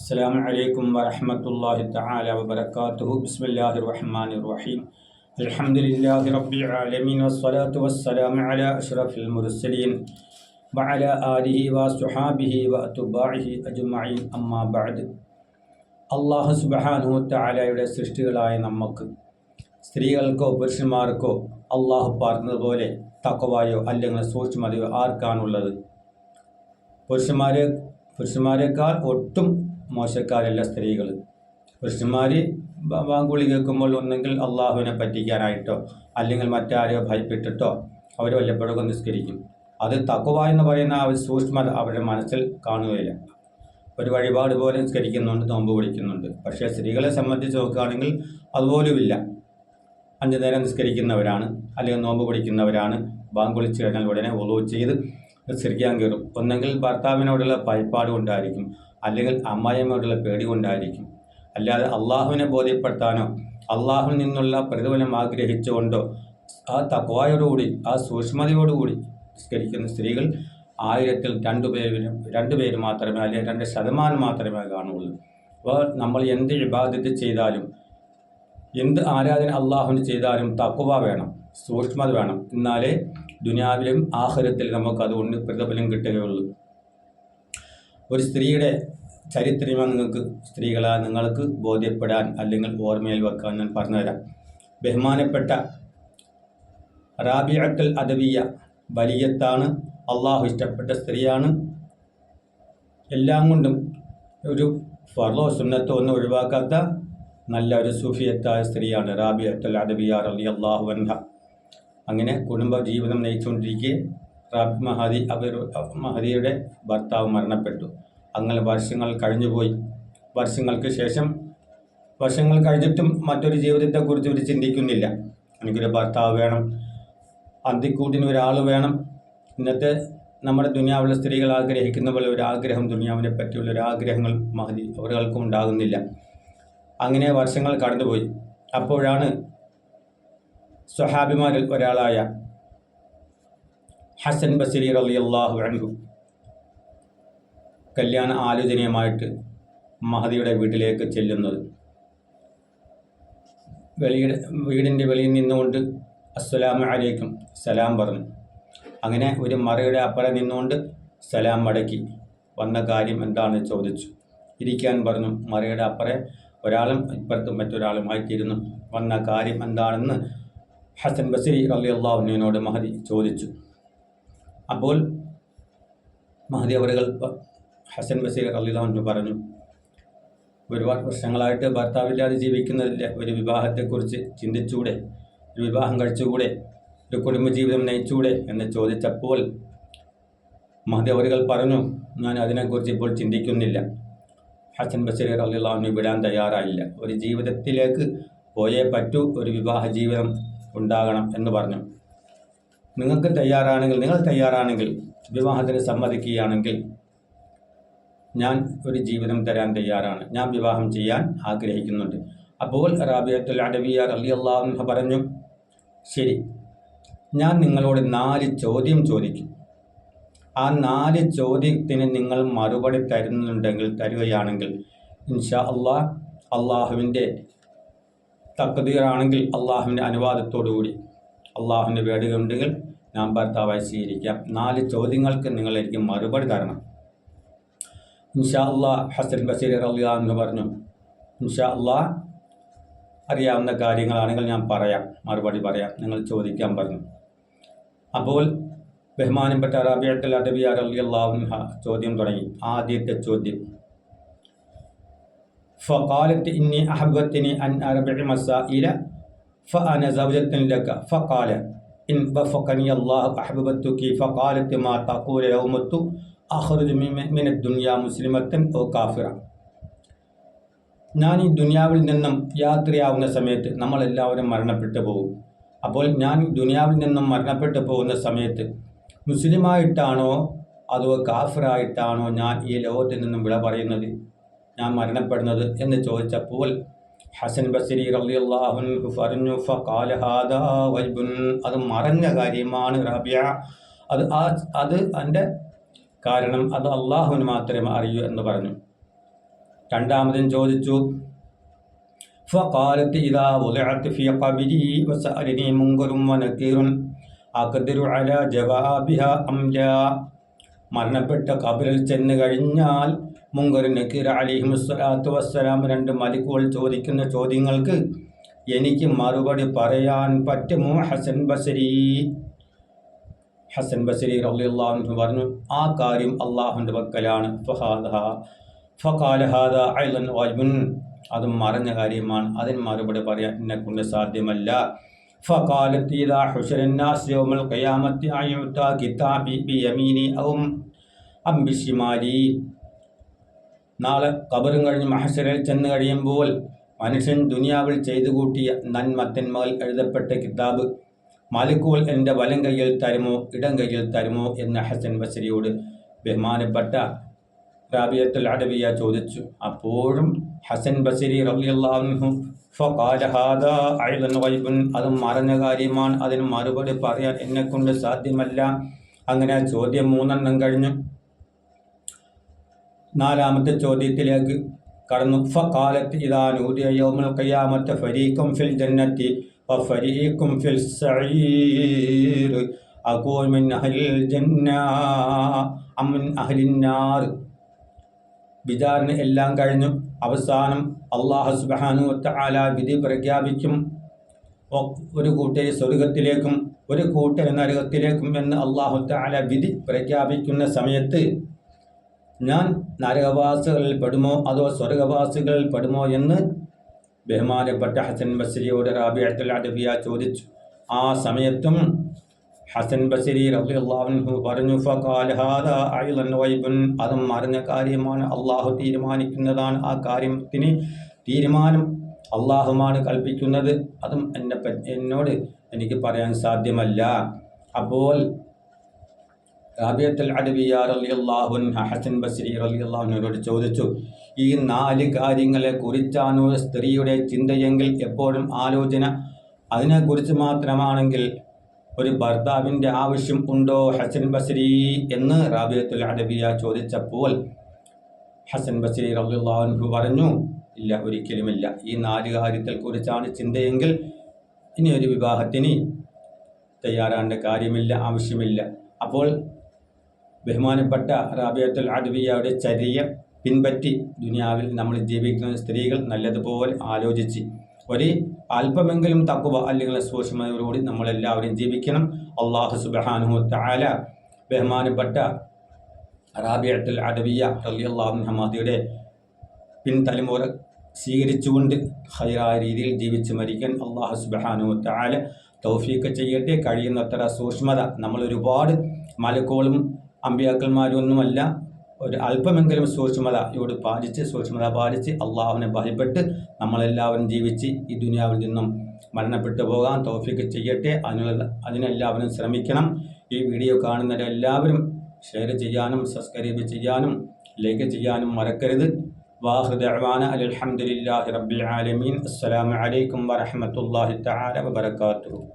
السلام عليكم ورحمة الله تعالى وبركاته. بسم الله الرحمن الرحيم. الحمد لله رب العالمين والصلاة والسلام على أشرف المرسلين وعلى آله وصحابه وأتباعه أجمعين. أما بعد. അള്ളാഹു സുബ്ഹാനഹു തആലയുടെ സൃഷ്ടികളായ നമുക്ക് സ്ത്രീകൾക്കോ പുരുഷന്മാർക്കോ അള്ളാഹു പറഞ്ഞതുപോലെ തഖ്വയോ അല്ലെങ്കിൽ സൂക്ഷ്മതയോ ആർക്കാണുള്ളത്? പുരുഷന്മാരെക്കാൾ ഒട്ടും മോശക്കാരല്ല സ്ത്രീകൾ. പുരുഷന്മാർ വാങ്കുളി കേൾക്കുമ്പോൾ ഒന്നെങ്കിൽ അള്ളാഹുവിനെ പറ്റിക്കാനായിട്ടോ അല്ലെങ്കിൽ മറ്റാരെയോ ഭയപ്പെട്ടിട്ടോ അവർ വല്ലപ്പോഴൊക്കെ നിസ്കരിക്കും. അത് തഖ്വ എന്ന് പറയുന്ന ആ ഒരു സൂക്ഷ്മത അവരുടെ മനസ്സിൽ കാണുകയില്ല. ഒരു വഴിപാട് പോലെ നിസ്കരിക്കുന്നുണ്ട്, നോമ്പ് പിടിക്കുന്നുണ്ട്. പക്ഷേ സ്ത്രീകളെ സംബന്ധിച്ച് നോക്കുകയാണെങ്കിൽ അതുപോലുമില്ല. 5 നേരം നിസ്കരിക്കുന്നവരാണ്, അല്ലെങ്കിൽ നോമ്പ് പിടിക്കുന്നവരാണ്. ബാങ്ക് വിളിച്ചു കഴിഞ്ഞാൽ ഉടനെ വുളൂ ചെയ്ത് നിസ്കരിക്കാൻ കയറും. ഒന്നെങ്കിൽ ഭർത്താവിനോടുള്ള ഭയപ്പാട് കൊണ്ടായിരിക്കും, അല്ലെങ്കിൽ അമ്മായിയമ്മയോടുള്ള പേടി കൊണ്ടായിരിക്കും. അല്ലാതെ അള്ളാഹുവിനെ ബോധ്യപ്പെടുത്താനോ അള്ളാഹുവിൽ നിന്നുള്ള പ്രതിഫലം ആഗ്രഹിച്ചുകൊണ്ടോ ആ തഖ്വയോടുകൂടി ആ സൂക്ഷ്മതയോടുകൂടി നിസ്കരിക്കുന്ന സ്ത്രീകൾ 1000-ൽ 2 പേര് മാത്രമേ, അല്ലെങ്കിൽ 2% മാത്രമേ കാണുകയുള്ളൂ. അപ്പോൾ നമ്മൾ എന്ത് ഇബാദത്ത് ചെയ്താലും എന്ത് ആരാധന അള്ളാഹുവിന് ചെയ്താലും തഖ്വ വേണം, സൂക്ഷ്മത വേണം. എന്നാലേ ദുനിയാവിലും ആഖിറത്തിൽ നമുക്ക് അതുകൊണ്ട് പ്രതിഫലം കിട്ടുകയുള്ളൂ. ഒരു സ്ത്രീയുടെ ചരിത്രം നിങ്ങൾക്ക് ബോധ്യപ്പെടാൻ അല്ലെങ്കിൽ ഓർമ്മയിൽ വെക്കാൻ ഞാൻ പറഞ്ഞുതരാം. ബഹുമാനപ്പെട്ട റാബിഅത്തുൽ അദവിയ വലിയത്താണ്, അള്ളാഹു ഇഷ്ടപ്പെട്ട സ്ത്രീയാണ്. എല്ലാം കൊണ്ടും ഒരു ഫർളോ സുന്നത്തോ ഒന്നും ഒഴിവാക്കാത്ത നല്ല ഒരു സൂഫിയത്തായ സ്ത്രീയാണ് റാബിഅത്തുൽ അദവിയ റളിയല്ലാഹു അൻഹ. അങ്ങനെ കുടുംബ ജീവിതം നയിച്ചുകൊണ്ടിരിക്കെ മഹദിയുടെ ഭർത്താവ് മരണപ്പെട്ടു. അങ്ങനെ വർഷങ്ങൾ കഴിഞ്ഞുപോയി. വർഷങ്ങൾ കഴിഞ്ഞിട്ടും മറ്റൊരു ജീവിതത്തെക്കുറിച്ച് ഇവർ ചിന്തിക്കുന്നില്ല. എനിക്കൊരു ഭർത്താവ് വേണം, അന്തിക്കൂട്ടിന് ഒരാൾ വേണം. ഇന്നത്തെ നമ്മുടെ ദുനിയാവിലെ സ്ത്രീകൾ ആഗ്രഹിക്കുന്ന പോലെ ഒരു ആഗ്രഹം, ദുനിയാവിനെ പറ്റിയുള്ള ഒരു ആഗ്രഹങ്ങൾ മഹദി അവர்களுക്കും ഉണ്ടാകുന്നില്ല. അങ്ങനെ വർഷങ്ങൾ കടന്നുപോയി. അപ്പോഴാണ് സ്വഹാബിമാരിൽ ഒരാളായ ഹസൻ ബസ്രി റളിയല്ലാഹു അൻഹു കല്യാണ ആലോചനയുമായിട്ട് മഹദിയുടെ വീട്ടിലേക്ക് ചെല്ലുന്നത്. വീടിൻ്റെ വെളിയിൽ നിന്നുകൊണ്ട് അസ്സലാമു അലൈക്കും സലാം പറഞ്ഞു. അങ്ങനെ ഒരു മറയുടെ അപ്പുറം നിന്നുകൊണ്ട് സലാം മടക്കി. വന്ന കാര്യം എന്താണെന്ന് ചോദിച്ചു. ഇരിക്കാൻ പറഞ്ഞു. മറയുടെ അപ്പുറം ഒരാളും ഇപ്പുറത്തും മറ്റൊരാളുമായിട്ടിരുന്നു. വന്ന കാര്യം എന്താണെന്ന് ഹസൻ ബസ്രി റളിയല്ലാഹു അൻഹുവിനോട് മഹദി ചോദിച്ചു. അപ്പോൾ മഹദി അവர்கள் ഹസൻ ബസ്രി റളിയല്ലാഹു അൻഹു പറഞ്ഞു, ഒരുപാട് വർഷങ്ങളായിട്ട് ഭർത്താവില്ലാതെ ജീവിക്കുന്നതില്ല, ഒരു വിവാഹത്തെക്കുറിച്ച് ചിന്തിച്ചൂടെ, ഒരു വിവാഹം കഴിച്ചുകൂടെ, ഒരു കുടുംബജീവിതം നയിച്ചൂടെ എന്ന് ചോദിച്ചപ്പോൾ മഹദി അവர்கள் പറഞ്ഞു, ഞാൻ അതിനെക്കുറിച്ച് ഇപ്പോൾ ചിന്തിക്കുന്നില്ല. ഹസൻ ബസ്രി റളിയല്ലാഹു അൻഹു വിടാൻ തയ്യാറായില്ല. ഒരു ജീവിതത്തിലേക്ക് പോയേ പറ്റൂ, ഒരു വിവാഹ ജീവിതം ഉണ്ടാകണം എന്ന് പറഞ്ഞു. നിങ്ങൾ തയ്യാറാണെങ്കിൽ വിവാഹത്തിന് സമ്മതിക്കുകയാണെങ്കിൽ ഞാൻ ഒരു ജീവിതം തരാൻ തയ്യാറാണ്, ഞാൻ വിവാഹം ചെയ്യാൻ ആഗ്രഹിക്കുന്നുണ്ട്. അപ്പോൾ റാബിഅത്തുൽ അദവിയ റളിയല്ലാഹു അൻഹ പറഞ്ഞു, ശരി, ഞാൻ നിങ്ങളോട് 4 ചോദ്യം ചോദിക്കും. ആ 4 ചോദ്യത്തിന് നിങ്ങൾ മറുപടി തരുകയാണെങ്കിൽ ഇൻഷാ അള്ളാഹ്, അള്ളാഹുവിൻ്റെ തഖ്ദീറാണെങ്കിൽ, അള്ളാഹുവിൻ്റെ അനുവാദത്തോടുകൂടി, അള്ളാഹുവിൻ്റെ വേടുകയുണ്ടെങ്കിൽ ഞാൻ ഭർത്താവായി സ്വീകരിക്കാം. 4 ചോദ്യങ്ങൾക്ക് നിങ്ങൾ എനിക്ക് മറുപടി തരണം. ഇൻഷാ അള്ളാഹ്. ഹസൻ ബസ്രി റളിയല്ലാഹു അൻഹു പറഞ്ഞു, ഇൻഷാ അള്ളാഹ്, അറിയാവുന്ന കാര്യങ്ങളാണെങ്കിൽ ഞാൻ മറുപടി പറയാം, നിങ്ങൾ ചോദിക്കാൻ പറഞ്ഞു. അപ്പോൾ ബഹുമാനപ്പെട്ട റാബിഅത്തുൽ അദവിയ റളിയല്ലാഹു അൻഹ ചോദ്യം തുടങ്ങി. ആദ്യത്തെ ചോദ്യം, ഫഖാലത്ത് ഇന്നി അഹബ്ബത്നി അൻ അർബഇ മസായില ഫഅന സൗജത്തുൻ ലക ഫഖാല ഇൻ വഫഖനി അല്ലാഹു അഹബ്ബതുകി ഫഖാലത്ത് മാ തഖൂലു യൗമത്തു അഖ്റുജു മിന ദുനിയ മുസ്ലിമത്തൻ ഔ കാഫിറ. ഞാൻ ഈ ദുനിയാവിൽ നിന്നും യാത്രയാവുന്ന സമയത്ത് നമ്മളെല്ലാവരും മരണപ്പെട്ടു പോകും. അപ്പോൾ ഞാൻ ദുനിയാവിൽ നിന്നും മരണപ്പെട്ടു പോകുന്ന സമയത്ത് മുസ്ലിമായിട്ടാണോ അതോ കാഫിറായിട്ടാണോ ഞാൻ ഈ ലോകത്തിൽ നിന്നും വിട പറയുന്നത്, ഞാൻ മരണപ്പെടുന്നത് എന്ന് ചോദിച്ചപ്പോൾ ഹസൻ ബസ്രി റളിയല്ലാഹു അൻഹു പറഞ്ഞു, ഫഖാല ഹാദാ വജ്ബുൻ, അത് മറഞ്ഞ കാര്യമാണ് റാബിയ, അത് എൻ്റെ കാരണം അത് അള്ളാഹുവിന് മാത്രമേ അറിയൂ എന്ന് പറഞ്ഞു. രണ്ടാമതും ചോദിച്ചു فقالت إذا وضعت في قبري وسألني منكر ونكير أقدر على جوابها أم لا. മരണപ്പെട്ട ഖബറിൽ ചെന്ന് കഴിഞ്ഞാൽ മുങ്കർ നക്കീർ അലൈഹിമുസ്സലാത്തു വസ്സലാം രണ്ട് മലക്കുകൾ ചോദിക്കുന്ന ചോദ്യങ്ങൾക്ക് എനിക്ക് മറുപടി പറയാൻ പറ്റുമോ? ഹസൻ ബസരി റളിയല്ലാഹു അൻഹു പറഞ്ഞു, ആ കാര്യം അള്ളാഹുവിൻ്റെ പക്കലാണ്. ഫഖാല ഹാദാ അയ്ളൻ ഗൈബുൻ, അതും മറഞ്ഞ കാര്യമാണ്, അതിന് മറുപടി പറയാൻ എന്നെക്കൊണ്ട് സാധ്യമല്ല. فقالت إذا حشر الناس يوم القيامة أيعطى كتابي بيميني أم بشمالي. നാളെ ഖബറും കഴിഞ്ഞ് മഹ്ശറിൽ ചെന്ന് കഴിയുമ്പോൾ മനുഷ്യൻ ദുനിയാവിൽ ചെയ്തു കൂട്ടിയ നന്മത്തിന്മകൾ എഴുതപ്പെട്ട കിതാബ് മലക്കുകൾ എൻ്റെ വലം കയ്യിൽ തരുമോ ഇടം കയ്യിൽ തരുമോ എന്ന് ഹസൻ ബസരിയോട് ബഹുമാനപ്പെട്ട റാബിയത്തുൽ അദവിയ ചോദിച്ചു. അപ്പോഴും ഹസൻ ബസരി റളിയല്ലാഹു അൻഹു ഫഖാല ഹാദാ അയ്ളൻ ഗൈബുൻ, അതും മറഞ്ഞ കാര്യമാണ്, അതിന് മറുപടി പറയാൻ എന്നെക്കൊണ്ട് സാധ്യമല്ല. അങ്ങനെ ചോദ്യം 3 കഴിഞ്ഞു. നാലാമത്തെ ചോദ്യത്തിലേക്ക് കടന്നു. ഫഖാലത്ത് ഇദാ നൂദിയ യൗമൽ ഖിയാമത്തി ഫരീഖും ഫിൽ ജന്നത്തി വഫരീഖും ഫിൽ സഈർ അഖൂൽ മിൻ അഹ്ലിൽ ജന്ന അം മിൻ അഹ്ലിൻ നാർ. വിചാരണ എല്ലാം കഴിഞ്ഞു. അവസാനം അല്ലാഹു സുബ്ഹാനഹു വ തആല വിധി പ്രഖ്യാപിക്കും. ഒരു കൂട്ടരെ സ്വർഗത്തിലേക്കും ഒരു കൂട്ടരെ നരകത്തിലേക്കും എന്ന് അല്ലാഹു തആല വിധി പ്രഖ്യാപിക്കുന്ന സമയത്ത് ഞാൻ നരകവാസികളിൽ പെടുമോ അതോ സ്വർഗവാസികളിൽ പെടുമോ എന്ന് ബഹുമാനപ്പെട്ട ഹസൻ ബസരിയോട് റാബിയത്തുൽ അദവിയ ചോദിച്ചു. ആ സമയത്തും ഹസൻ ബസരി റളിയല്ലാഹു അൻഹു പറഞ്ഞു, ഫഖാല ഹാദാ അയ്ളൻ ഗൈബുൻ, അതും മറഞ്ഞ കാര്യമാണ്, അള്ളാഹു തീരുമാനിക്കുന്നതാണ്. ആ കാര്യത്തിന് തീരുമാനം അള്ളാഹുമാണ് കൽപ്പിക്കുന്നത്, അതും എന്നോട് എനിക്ക് പറയാൻ സാധ്യമല്ല. അപ്പോൾ റാബിയത്തുൽ അദവിയ റളിയല്ലാഹു അൻഹ ഹസൻ ബസരി റളിയല്ലാഹു അൻഹുവിനോട് ചോദിച്ചു, ഈ 4 കാര്യങ്ങളെ കുറിച്ചാണോ സ്ത്രീയുടെ ചിന്തയെങ്കിൽ എപ്പോഴും ആലോചന അതിനെക്കുറിച്ച് മാത്രമാണെങ്കിൽ ഒരു ഭർത്താവിൻ്റെ ആവശ്യം ഉണ്ടോ ഹസൻ ബസരി എന്ന് റാബിയത്തുൽ അദവിയ ചോദിച്ചപ്പോൾ ഹസൻ ബസരി റളിയല്ലാഹു അൻഹു പറഞ്ഞു, ഇല്ല, ഒരിക്കലുമില്ല. ഈ 4 കാര്യത്തെ കുറിച്ചാണ് ചിന്തയെങ്കിൽ ഇനി ഒരു വിവാഹത്തിന് തയ്യാറാകേണ്ട കാര്യമില്ല, ആവശ്യമില്ല. അപ്പോൾ ബഹുമാനപ്പെട്ട റാബിയത്തുൽ അദവിയയുടെ ചര്യ പിൻപറ്റി ദുനിയാവിൽ നമ്മൾ ജീവിക്കുന്ന സ്ത്രീകൾ നല്ലതുപോലെ ആലോചിച്ച് ഒരു അല്പമെങ്കിലും തഖ്വ അല്ലെങ്കിൽ സൂക്ഷ്മതയോടുകൂടി നമ്മളെല്ലാവരും ജീവിക്കണം. അല്ലാഹു സുബ്ഹാനഹു വ തആല ബഹുമാനപ്പെട്ട റാബിയത്തുൽ അദവിയ റളിയല്ലാഹു അൻഹയുടെ പിൻതലമുറ സ്വീകരിച്ചുകൊണ്ട് ഖൈറായ രീതിയിൽ ജീവിച്ച് മരിക്കാൻ അല്ലാഹു സുബ്ഹാനഹു വ തആല തൗഫീഖ് ചെയ്യട്ടെ. കഴിയുന്നത്ര സൂക്ഷ്മത, നമ്മൾ ഒരുപാട് മലക്കുകളും അമ്പിയാക്കന്മാരും ഒന്നുമല്ല, ഒരു അല്പമെങ്കിലും സൂക്ഷ്മത പാലിച്ച് അള്ളാഹുവിനെ ഭയപ്പെട്ട് നമ്മളെല്ലാവരും ജീവിച്ച് ഈ ദുനിയാവിൽ നിന്നും മരണപ്പെട്ടു പോകാൻ തൗഫീഖ് ചെയ്യട്ടെ. അതിനെല്ലാവരും ശ്രമിക്കണം. ഈ വീഡിയോ കാണുന്നവരെല്ലാവരും ഷെയർ ചെയ്യാനും സബ്സ്ക്രൈബ് ചെയ്യാനും ലൈക്ക് ചെയ്യാനും മറക്കരുത്. വാഖിറു ദഅ്വാന അൽഹംദുലില്ലാഹി റബ്ബിൽ ആലമീൻ. അസ്സലാമു അലൈക്കും വറഹ്മത്തുള്ളാഹി തആല വബറകാതുഹു.